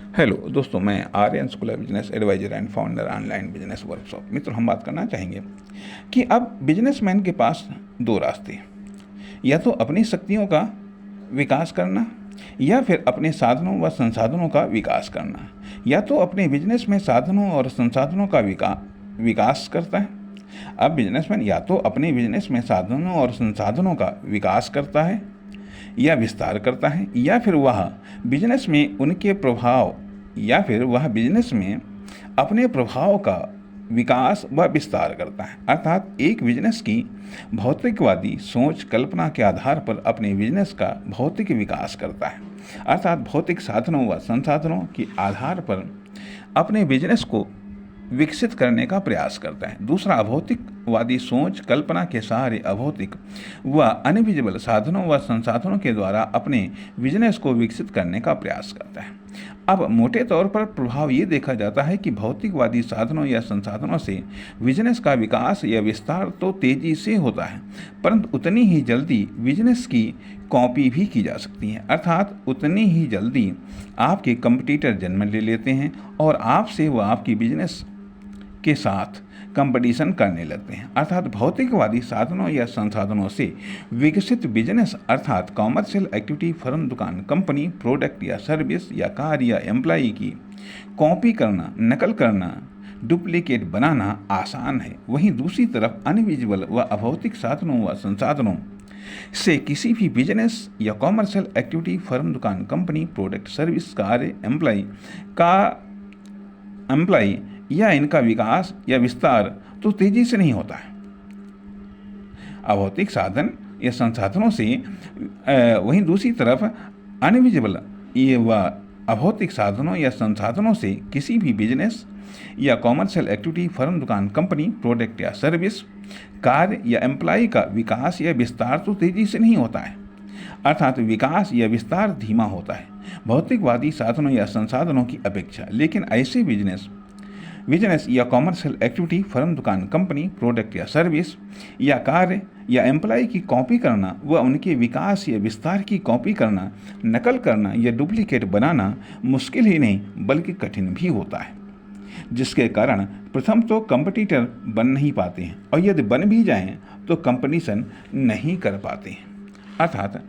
Hello दोस्तों, मैं Aryan school business advisor and founder online business workshop. मित्रों, हम बात करना चाहेंगे कि अब बिजनेसमैन के पास दो रास्ते हैं। या तो अपनी शक्तियों का विकास करना या फिर अपने साधनों व संसाधनों का विकास करना। या तो अपने बिजनेस में साधनों और संसाधनों का विकास करता है। अब बिजनेसमैन या तो अपने बिजनेस में साधनों और संसाधनों का विकास करता है या विस्तार करता है, या फिर वह बिजनेस में उनके प्रभाव या फिर वह बिजनेस में अपने प्रभाव का विकास व विस्तार करता है। अर्थात एक बिजनेस की भौतिकवादी सोच कल्पना के आधार पर अपने बिजनेस का भौतिक विकास करता है, अर्थात भौतिक साधनों व संसाधनों के आधार पर अपने बिजनेस को विकसित करने का प्रयास करता है। दूसरा, अभौतिकवादी सोच कल्पना के सहारे अभौतिक व अनविजिबल साधनों व संसाधनों के द्वारा अपने बिजनेस को विकसित करने का प्रयास करता है। अब मोटे तौर पर प्रभाव ये देखा जाता है कि भौतिकवादी साधनों या संसाधनों से बिजनेस का विकास या विस्तार तो तेजी से होता है, परंतु उतनी ही जल्दी बिजनेस की कॉपी भी की जा सकती है। अर्थात उतनी ही जल्दी आपके कंपटीटर जन्म ले लेते हैं और आपसे वो आपकी बिजनेस के साथ कंपटीशन करने लगते हैं। अर्थात भौतिकवादी साधनों या संसाधनों से विकसित बिजनेस अर्थात कॉमर्शियल एक्टिविटी, फर्म, दुकान, कंपनी, प्रोडक्ट या सर्विस या कार या एम्प्लॉई की कॉपी करना, नकल करना, डुप्लीकेट बनाना आसान है। वहीं दूसरी तरफ अनविजिबल व अभौतिक साधनों व संसाधनों से किसी भी बिजनेस या कॉमर्शियल एक्टिविटी, फर्म, दुकान, company, product, service, car, employee या इनका विकास या विस्तार तो तेजी से नहीं होता है। अभौतिक साधन या संसाधनों से वहीं दूसरी तरफ अनविजिबल ये व अभौतिक साधनों या संसाधनों से किसी भी बिजनेस या कॉमर्शियल एक्टिविटी, फर्म, दुकान, कंपनी, प्रोडक्ट या सर्विस, कार या एम्प्लॉय का विकास या विस्तार तो तेजी से नहीं होता है। अर्थात विकास या विस्तार धीमा होता है भौतिकवादी साधनों या संसाधनों की अपेक्षा। लेकिन ऐसे बिजनेस या कॉमर्शियल एक्टिविटी, फर्म, दुकान, कंपनी, प्रोडक्ट या सर्विस या कार्य या एम्प्लॉय की कॉपी करना व उनके विकास या विस्तार की कॉपी करना, नकल करना या डुप्लीकेट बनाना मुश्किल ही नहीं बल्कि कठिन भी होता है, जिसके कारण प्रथम तो कंपटीटर बन नहीं पाते हैं और यदि बन भी जाएं तो कंपटीशन नहीं कर पाते हैं। अर्थात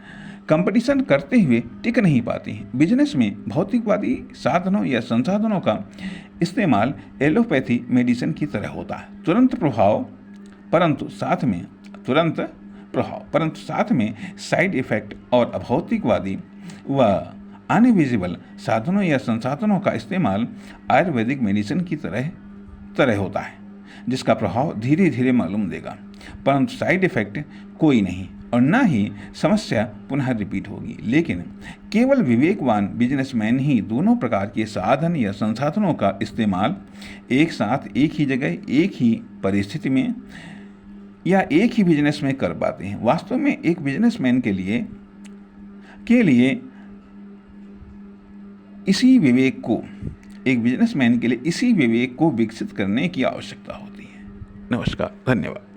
कंपटीशन करते हुए टिक नहीं पाते हैं। बिजनेस में भौतिकवादी साधनों या संसाधनों का इस्तेमाल एलोपैथी मेडिसिन की तरह होता है, तुरंत प्रभाव परंतु साथ में साइड इफेक्ट, और अभौतिकवादी व अनविजिबल साधनों या संसाधनों का इस्तेमाल आयुर्वेदिक मेडिसिन की तरह होता है, जिसका प्रभाव धीरे धीरे मालूम देगा परंतु साइड इफेक्ट कोई नहीं और न ही समस्या पुनः रिपीट होगी। लेकिन केवल विवेकवान बिजनेसमैन ही दोनों प्रकार के साधन या संसाधनों का इस्तेमाल एक साथ, एक ही जगह, एक ही परिस्थिति में या एक ही बिजनेस में कर पाते हैं। वास्तव में एक बिजनेसमैन के लिए इसी विवेक को विकसित करने की आवश्यकता होती है। नमस्कार, धन्यवाद।